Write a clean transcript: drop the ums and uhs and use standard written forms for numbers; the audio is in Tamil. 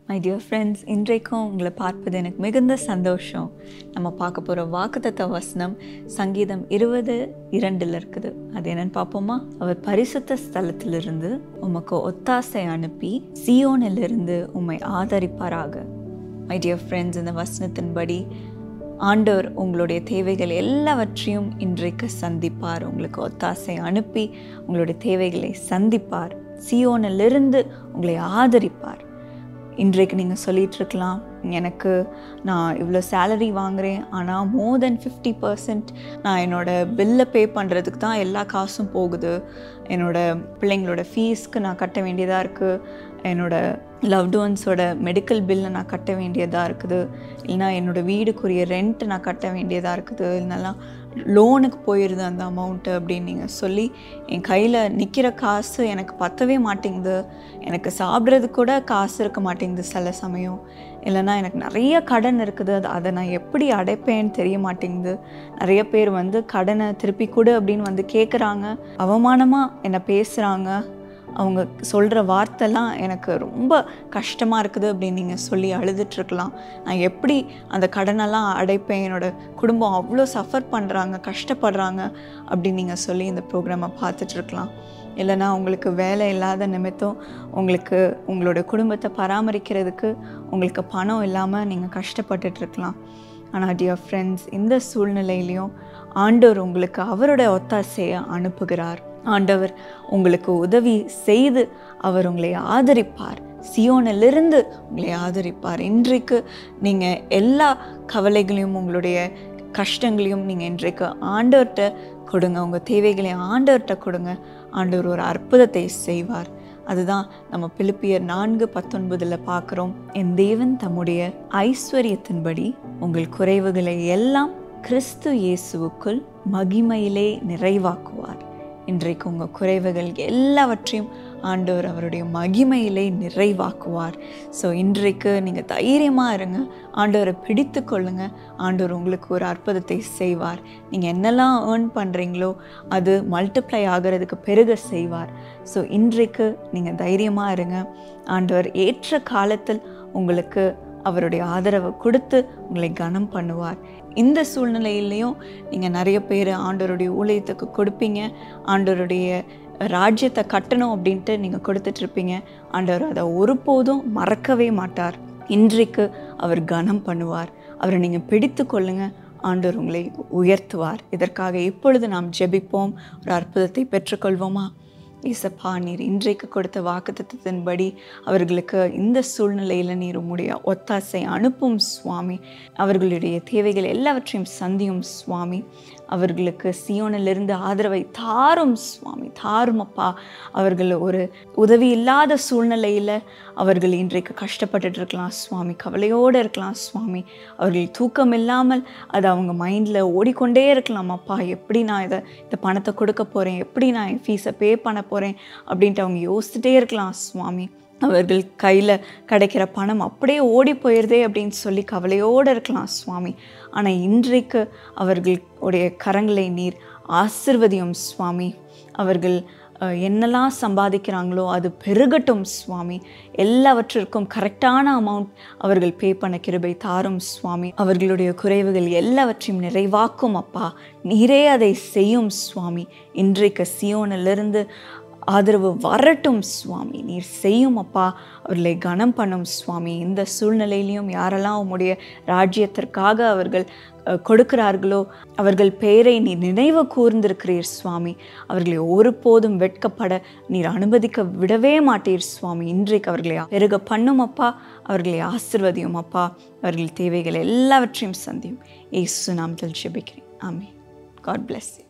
மை டியர் ஃப்ரெண்ட்ஸ், இன்றைக்கும் உங்களை பார்ப்பது எனக்கு மிகுந்த சந்தோஷம். நம்ம பார்க்க போகிற வாக்குத்தத்த வசனம் சங்கீதம் 20:2 இருக்குது. அது என்னன்னு பார்ப்போமா? அவர் பரிசுத்த ஸ்தலத்திலிருந்து உமக்கு ஒத்தாசை அனுப்பி சியோனிலிருந்து உம்மை ஆதரிப்பாராக. மை டியர் ஃப்ரெண்ட்ஸ், இந்த வசனத்தின்படி ஆண்டவர் உங்களுடைய தேவைகள் எல்லாவற்றையும் இன்றைக்கு சந்திப்பார். உங்களுக்கு ஒத்தாசை அனுப்பி உங்களுடைய தேவைகளை சந்திப்பார். சியோனிலிருந்து உங்களை ஆதரிப்பார். இன்றைக்கு நீங்கள் சொல்லிகிட்ருக்கலாம், நான் இவ்வளோ சேலரி வாங்குகிறேன், ஆனால் மோர் தென் 50% நான் என்னோடய பில்லை பே பண்ணுறதுக்கு தான் எல்லா காசும் போகுது. என்னோடய பிள்ளைங்களோட ஃபீஸ்க்கு நான் கட்ட வேண்டியதாக இருக்குது, என்னோடய லவ்ட் ஒன்ஸோட மெடிக்கல் பில்லை நான் கட்ட வேண்டியதாக இருக்குது, இல்லைனா என்னோடய வீடுக்குரிய ரெண்ட் நான் கட்ட வேண்டியதாக இருக்குது, இல்லைனா லோனுக்கு போயிடுது அந்த அமௌண்ட்டு அப்படின்னு நீங்கள் சொல்லி என் கையில் நிற்கிற காசு எனக்கு பத்தவே மாட்டேங்குது, எனக்கு சாப்பிட்றது கூட காசு இருக்க மாட்டேங்குது சில சமயம், இல்லைனா எனக்கு நிறைய கடன் இருக்குது, அதை நான் எப்படி அடைப்பேன்னு தெரிய மாட்டேங்குது. நிறைய பேர் கடனை திருப்பி கொடு அப்படின்னு கேட்குறாங்க, அவமானமாக என்னை பேசுகிறாங்க, அவங்க சொல்கிற வார்த்தைலாம் எனக்கு ரொம்ப கஷ்டமாக இருக்குது அப்படின்னு நீங்கள் சொல்லி அழுதுட்ருக்கலாம். நான் எப்படி அந்த கடனெல்லாம் அடைப்பேன், என்னோடய குடும்பம் அவ்வளோ சஃபர் பண்ணுறாங்க, கஷ்டப்படுறாங்க அப்படின்னு நீங்கள் சொல்லி இந்த ப்ரோக்ராமை பார்த்துட்ருக்கலாம். இல்லைனா உங்களுக்கு வேலை இல்லாத நிமித்தம் உங்களோட குடும்பத்தை பராமரிக்கிறதுக்கு உங்களுக்கு பணம் இல்லாமல் நீங்கள் கஷ்டப்பட்டுட்ருக்கலாம். ஆனால் டியர் ஃப்ரெண்ட்ஸ், இந்த சூழ்நிலையிலையும் ஆண்டவர் உங்களுக்கு அவரோட ஒத்தாசையை அனுப்புகிறார். ஆண்டவர் உங்களுக்கு உதவி செய்து அவர் உங்களை ஆதரிப்பார். சியோனிலிருந்து உங்களை ஆதரிப்பார். இன்றைக்கு நீங்கள் எல்லா கவலைகளையும் உங்களுடைய கஷ்டங்களையும் நீங்கள் இன்றைக்கு ஆண்டவர்கிட்ட கொடுங்க, உங்கள் தேவைகளை ஆண்டவர்கிட்ட கொடுங்க. ஆண்டவர் ஒரு அற்புதத்தை செய்வார். அதுதான் நம்ம பிலிப்பியர் 4:19 பார்க்குறோம். என் தேவன் தம்முடைய ஐஸ்வர்யத்தின்படி உங்கள் குறைவுகளை எல்லாம் கிறிஸ்து இயேசுவுக்குள் மகிமையிலே நிறைவாக்குவார். இன்றைக்கு உங்கள் குறைவுகள் எல்லாவற்றையும் ஆண்டவர் அவருடைய மகிமையிலே நிறைவாக்குவார். ஸோ இன்றைக்கு நீங்கள் தைரியமாக இருங்க, ஆண்டவரை பிடித்து கொள்ளுங்க. ஆண்டவர் உங்களுக்கு ஒரு அற்புதத்தை செய்வார். நீங்கள் என்னெல்லாம் ஏர்ன் பண்ணுறீங்களோ அது மல்டிப்ளை ஆகிறதுக்கு பெருக செய்வார். ஸோ இன்றைக்கு நீங்கள் தைரியமாக இருங்க. ஆண்டவர் ஏற்ற காலத்தில் உங்களுக்கு அவருடைய ஆதரவை கொடுத்து உங்களை கனம் பண்ணுவார். இந்த சூழ்நிலையிலையும் நீங்கள் நிறைய பேர் ஆண்டவருடைய ஊழியத்துக்கு கொடுப்பீங்க, ஆண்டவருடைய ராஜ்யத்தை கட்டணும் அப்படின்ட்டு நீங்கள் கொடுத்துட்ருப்பீங்க. ஆண்டவர் அதை ஒருபோதும் மறக்கவே மாட்டார். இன்றைக்கு அவர் கனம் பண்ணுவார். அவரை நீங்கள் பிடித்து கொள்ளுங்க. ஆண்டவர் உங்களை உயர்த்துவார். இதற்காக இப்பொழுது நாம் ஜெபிப்போம். ஒரு அற்புதத்தை பெற்றுக்கொள்வோமா? இயேசப்பா, நீர் இன்றைக்கு கொடுத்த வாக்குத்தத்தத்தின்படி அவர்களுக்கு இந்த சூழ்நிலையில் நீர் உம்முடைய ஒத்தாசை அனுப்பும் சுவாமி. அவர்களுடைய தேவைகள் எல்லாவற்றையும் சந்தியும் சுவாமி. அவர்களுக்கு சியோனிலிருந்து ஆதரவை தாரும் சுவாமி, தாரும் அப்பா. அவர்கள் ஒரு உதவி இல்லாத சூழ்நிலையில் அவர்கள் இன்றைக்கு கஷ்டப்பட்டுட்டு இருக்கலாம் சுவாமி, கவலையோடு இருக்கலாம் சுவாமி. அவர்கள் தூக்கம் இல்லாமல் அது அவங்க மைண்டில் ஓடிக்கொண்டே இருக்கலாம். அப்பா, எப்படி நான் இந்த பணத்தை கொடுக்க போகிறேன், எப்படி நான் என் ஃபீஸை பே பண்ண போகிறேன் அப்படின்ட்டு அவங்க யோசிச்சுட்டே இருக்கலாம் சுவாமி. அவர்கள் கையில் கிடைக்கிற பணம் அப்படியே ஓடி போயிடுதே அப்படின்னு சொல்லி கவலையோடு இருக்கலாம் சுவாமி. ஆனால் இன்றைக்கு அவர்களுடைய கரங்களை நீர் ஆசிர்வதியும் சுவாமி. அவர்கள் என்னெல்லாம் சம்பாதிக்கிறாங்களோ அது பெருகட்டும் சுவாமி. எல்லாவற்றிற்கும் கரெக்டான அமௌண்ட் அவர்கள் பே பண்ண கிருபை தாரும் சுவாமி. அவர்களுடைய குறைவுகள் எல்லாவற்றையும் நிறைவாக்கும் அப்பா. நீரே அதை செய்யும் சுவாமி. இன்றைக்கு சியோனிலிருந்து ஆதரவு வரட்டும் சுவாமி. நீர் செய்யும் அப்பா. அவர்களை கனம் பண்ணும் சுவாமி. இந்த சூழ்நிலையிலையும் யாரெல்லாம் உம்முடைய ராஜ்யத்திற்காக அவர்கள் கொடுக்கிறார்களோ அவர்கள் பெயரை நீர் நினைவு கூர்ந்திருக்கிறீர் சுவாமி. அவர்களை ஒருபோதும் வெட்கப்பட நீர் அனுமதிக்க விடவே மாட்டீர் சுவாமி. இன்றைக்கு அவர்களை பெருக பண்ணும் அப்பா. அவர்களை ஆசிர்வதியும் அப்பா. அவர்கள் தேவைகள் எல்லாவற்றையும் சந்தியும். இயேசு நாமத்தில் ஜெபிக்கிறேன். ஆமென். God bless you.